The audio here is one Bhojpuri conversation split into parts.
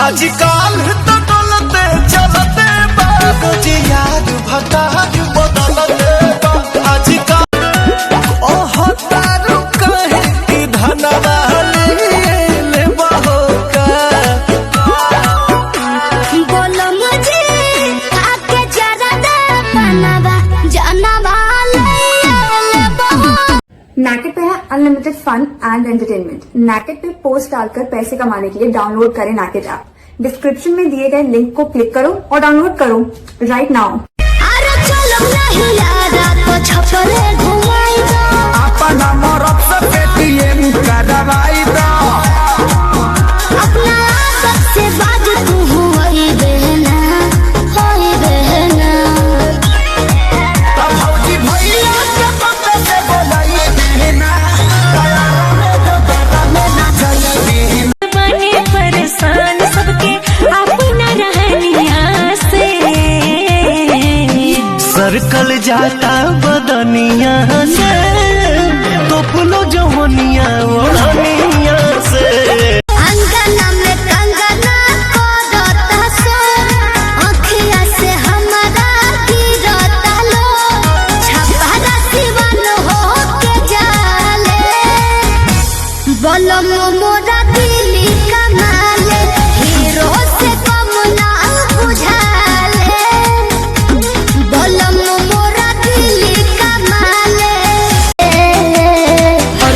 आजकल तो डोलते चलते बाबूजी यार भतार बदलते आजकल ओह तारू कहे कि धनवा ले बहोका बोलो मुझे आके जरा दे बनवा जानवा ले बहो। नैकेड पे है unlimited fun and entertainment. Naked Pay post डालकर पैसे कमाने के लिए डाउनलोड करें नैकेड ऐप। डिस्क्रिप्शन में दिए गए लिंक को क्लिक करो और डाउनलोड करो राइट नाउ। अरे चलो नहीं यारा तो छपरे घुमाई दो अपना मरब से पेटीएम करवाई दो अपना आदत से बाज तू होई बहना तब भौजी भैया के पप्पे से बोलाई बहना तैयार में तो बेटा में ना चली बने परेशान सबके अपना रहनिया से सर्कल जाता बदनिया से तो पुलो जवनिया ओढ़निया से अंगना में कंगना को रोता सो आँखिया से हमारा गिरता लो छपारा सिवन हो के जाले बोलो मोरा दिली कमाले हीरो से कम ना बुझाले बोलो मोरा दिली कमाले। और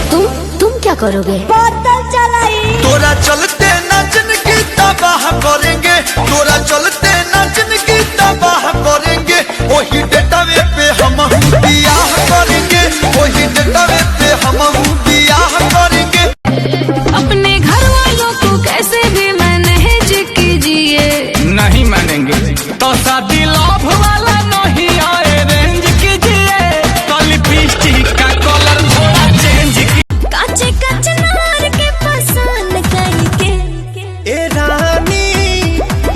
तुम क्या करोगे? बोतल चलाई तोरा चलते नाचन की तबाह करेंगे तोरा चलते नाचन की तबाह करेंगे वही डेटावे पे हम बियाह करेंगे वही डेटावे पे हम बियाह करेंगे। अपने घर वालों को कैसे भी मैनेज कीजिए। नहीं मानेंगे तो शादी लव वाला नहीं आए रेंज कीजिए तो लिपस्टिक का कलर थोड़ा चेंज कीजिए। काचे कचनार के पसंद करके ए रानी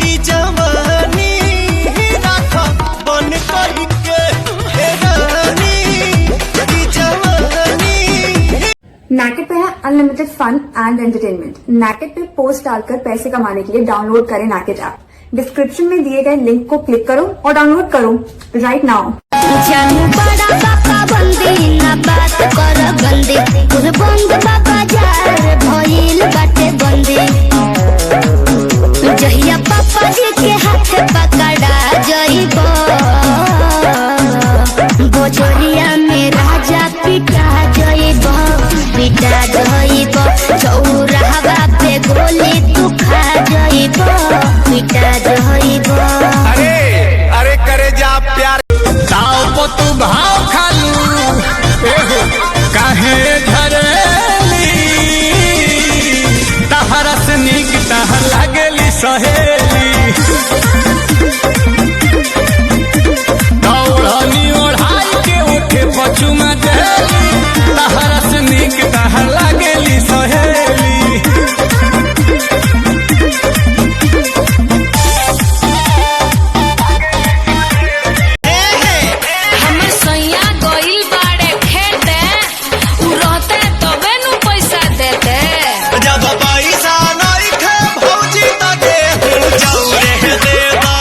ई जवानी राखा बन करके ए रानी ई जवानी। नैकेड पे है unlimited fun and entertainment. Naked Pay post डालकर पैसे कमाने के लिए डाउनलोड करें नैकेड ऐप। डिस्क्रिप्शन में दिए गए लिंक को क्लिक करो और डाउनलोड करो राइट नाउ। जानू बड़ा बाबा बंदी ना बात कर गंदी खुद बंद बाबा जार भइल बाटे बंदी जहिया पापा जी के हाथ पकड़ा जइबो बोझरिया में राजा पिटा जइबो चौराहा पे गोली तू खा जइबो पिटा जइबो। अरे अरे करे जा प्यार ताव को तू भाव खालू काहे धरेली तहरा से निक तहर लागेली सहेली दौड़नी ओढ़ाई के उठे पचुमा देली तहरा से निक तहर लागेली सहेली। हमर सैया गइल बाड़े खेते उ रहते तबे नु पैसा देते। जब पैसा नहीं खे भौजी तके जौरे देता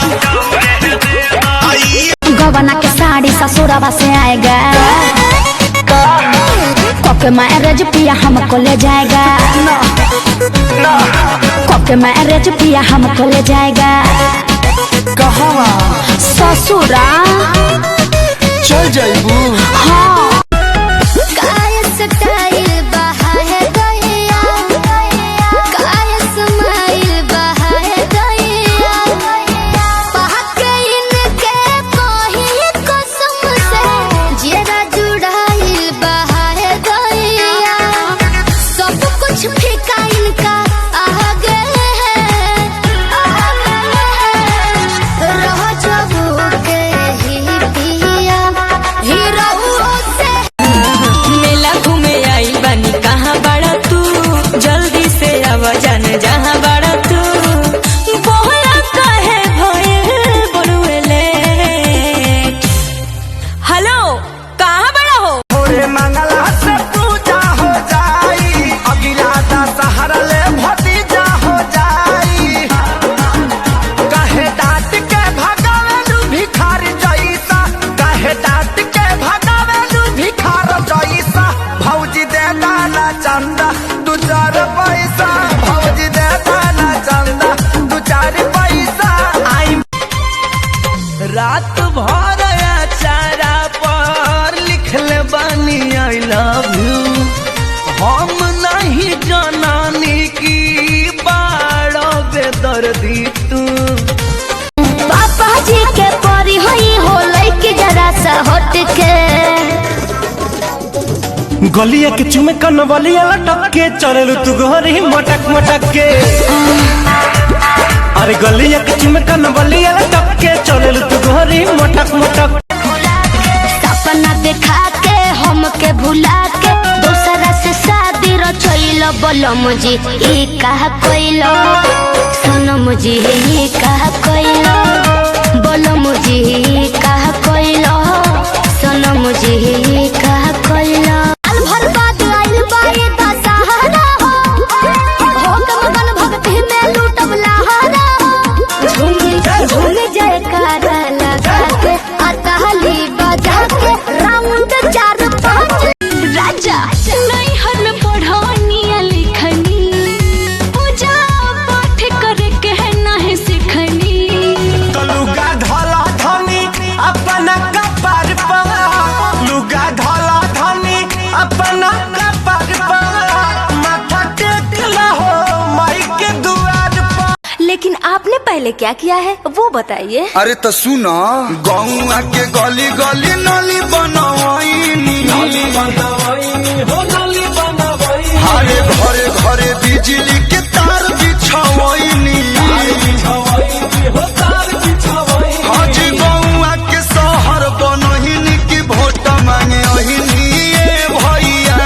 आई गबना के साड़ी ससुरवा से आएगा कोके मैरिज पिया हमको ले जाएगा कोके मैरिज पिया हमको ले जाएगा कहवा ससुरा चल जाइबू हाँ काय स्टाइल बहाए गया काय स्माइल बहाए गया पहके इनके कोही कसम से जेरा जुड़ाइल बहाए गया सब कुछ फीका इनका आगे रह जबू के ही पिया हीरो से दाना चंदा, दू चार पैसा भौजी दे दाना चंदा, दू चार पैसा। आई रात भर चारा पर लिखले बानी आई लव यू, हम नहीं जनानी की बाड़ो बेदर्दी तू। पापा जी के परी होई हो लइके जरा सा हट के। गलिया के चुमे कन बलिया लटक के चललू तू घरी मटक मटक के। अरे गलिया के चुमे कन बलिया लटक के चललू तू घरी मटक मटक। सपना देखा के हमके भुला के दूसरा से शादी रचैलो बोलम जी ई कहा कोइलो, सनम जी ई कहा कोइलो, बोलम जी ई कहा कोइलो, सनम जी ई कहा कोइलो। साल भर बाद आइल बाई दा सहारा हो के मगन भक्ति में लूटब लहारा हो। झूम जाए कारा लगा के अतहली बजा के राउंड 4-5 राजा। नहीं हर में पढ़ानी लिखनी, पूजा पाठ करे के है नहीं सिखनी। लुगा धला धनी अपना कपार पर, लुगा धला धनी अपना कपार पर, माथा टेक लहो माई के द्वार पर। लेकिन आपने पहले क्या किया है वो बताइए। अरे तो सुनो, गौआ के गली गली नली बनवाईनी, हरे घरे घरे बिजली के तार बिछवाईनी। हाजी गौआ के शहर बनहिनी की वोट मांगे ओहिनी ये भैया।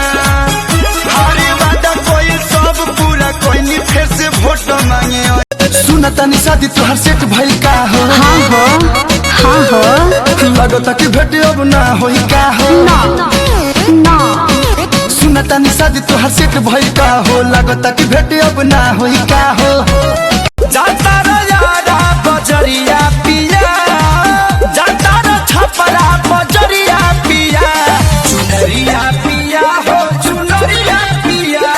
हरे वादा कोई सब पूरा कोई नहीं, फिर से वोट मांगे। सुनतानी शादी तोहर सेट भइल का हो? हाँ हो लगता कि भेट अब ना होई का हो? ना सुनतानी शादी तोहर सेट भइल का हो? लगता कि भेट अब ना होई का हो? जाता रो यारा बजरिया पिया, जाता रो छपरा बजरिया पिया, चुनरिया पिया हो चुनरिया पिया,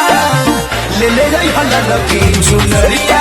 ले ले जाई हल्ला लगी चुनरिया।